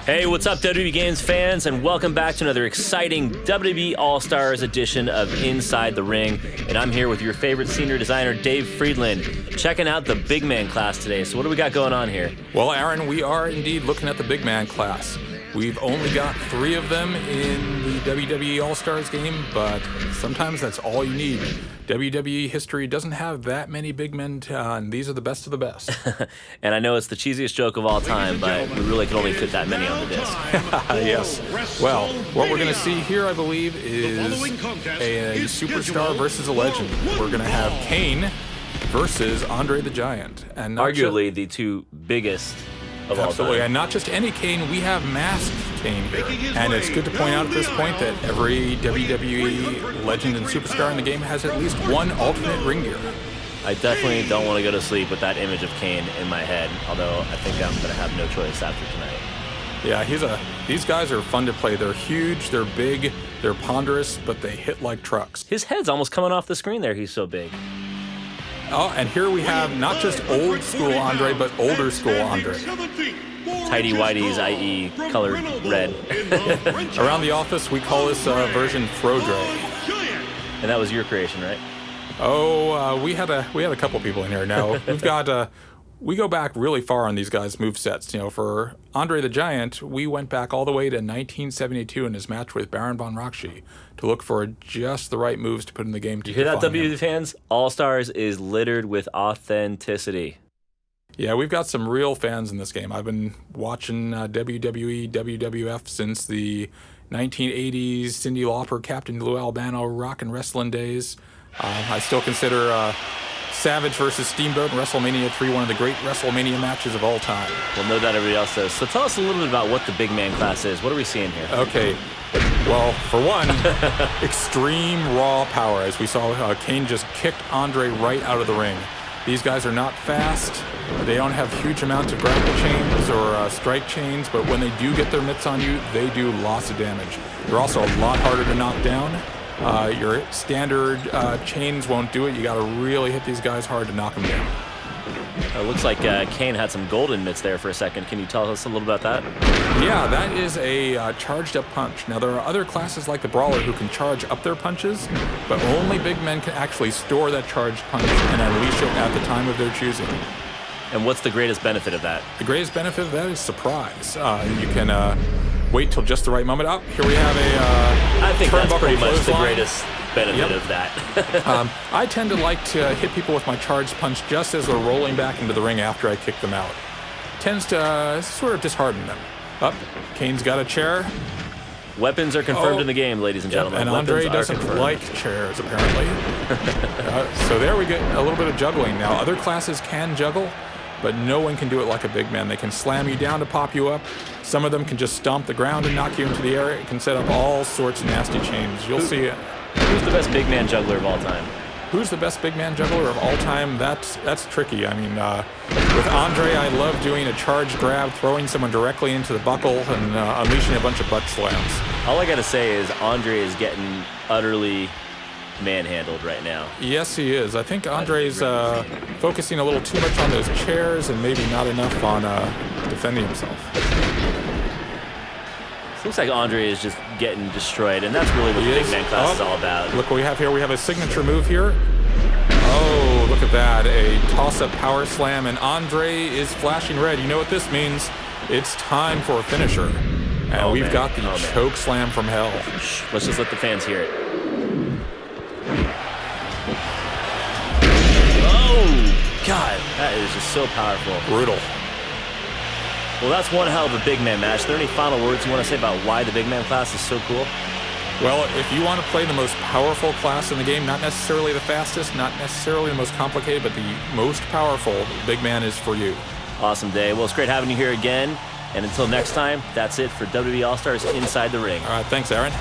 Hey, what's up, WWE Games fans, and welcome back to another exciting WWE All Stars edition of Inside the Ring. And I'm here with your favorite senior designer, Dave Friedland, checking out the big man class today. So what do we got going on here? Well, Aaron, we are indeed looking at the big man class. We've only got 3 of them in the WWE All Stars game, but sometimes that's all you need. WWE history doesn't have that many big men, and these are the best of the best. And I know it's the cheesiest joke of all time, but we really can only fit that many on the disc. Yes. Well, what we're going to see here, I believe, is a superstar versus a legend. We're going to have Kane versus Andre the Giant. And arguably the two biggest of all Absolutely, time. and not just any Kane, we have masked Kane here. And it's good to point out at this point that every WWE legend and superstar in the game has at least one alternate ring gear. I definitely don't want to go to sleep with that image of Kane in my head, although I think I'm going to have no choice after tonight. Yeah, these guys are fun to play. They're huge, they're big, they're ponderous, but they hit like trucks. His head's almost coming off the screen there, he's so big. Oh, and here we have not just old school Andre, but older school Andre. Tidy whities, i.e. colored red. Around the office, we call this version Frodre. And that was your creation, right? Oh, we had a couple people in here. Now we've got we go back really far on these guys' movesets. You know, for Andre the Giant, we went back all the way to 1972 in his match with Baron von Raschke to look for just the right moves to put in the game. You hear that, WWE fans? All Stars is littered with authenticity. Yeah, we've got some real fans in this game. I've been watching WWE, WWF since the 1980s, Cyndi Lauper, Captain Lou Albano, rock and wrestling days. I still consider Savage versus Steamboat in WrestleMania 3 one of the great WrestleMania matches of all time. Well, no doubt everybody else does. So tell us a little bit about what the big man class is. What are we seeing here? Okay. Well, for one, extreme raw power. As we saw, Kane just kicked Andre right out of the ring. These guys are not fast. They don't have huge amounts of grapple chains or strike chains, but when they do get their mitts on you, they do lots of damage. They're also a lot harder to knock down. Your standard chains won't do it. You got to really hit these guys hard to knock them down. It looks like Kane had some golden mitts there for a second. Can you tell us a little about that? Yeah, that is a charged up punch. Now, there are other classes like the Brawler who can charge up their punches, but only big men can actually store that charged punch and unleash it at the time of their choosing. And what's the greatest benefit of that? The greatest benefit of that is surprise. You can wait till just the right moment. Oh, here we have a I think that's pretty much the clothesline. Greatest benefit of that. I tend to like to hit people with my charged punch just as they're rolling back into the ring after I kick them out. Tends to sort of dishearten them. Up, Kane's got a chair. Weapons are confirmed in the game, ladies and gentlemen. And Weapons Andre are doesn't confirmed. like chairs, apparently. So there we get a little bit of juggling. Now, other classes can juggle, but no one can do it like a big man. They can slam you down to pop you up. Some of them can just stomp the ground and knock you into the air. It can set up all sorts of nasty chains. You'll see it. Who's the best big man juggler of all time? Who's the best big man juggler of all time? That's tricky. I mean, with Andre, I love doing a charge grab, throwing someone directly into the buckle, and unleashing a bunch of butt slams. All I gotta say is Andre is getting utterly manhandled right now. Yes, he is. I think Andre's focusing a little too much on those chairs and maybe not enough on defending himself. Looks like Andre is just getting destroyed, and that's really what the big man class is all about. Look what we have here. We have a signature move here. Oh, look at that. A toss-up power slam, and Andre is flashing red. You know what this means. It's time for a finisher. And we've got the choke slam from hell. Let's just let the fans hear it. Oh, God. That is just so powerful. Brutal. Well, that's one hell of a big man match. Are there any final words you want to say about why the big man class is so cool? Well, if you want to play the most powerful class in the game, not necessarily the fastest, not necessarily the most complicated, but the most powerful, big man is for you. Awesome day. Well, it's great having you here again. And until next time, that's it for WWE All Stars Inside the Ring. All right, thanks, Aaron.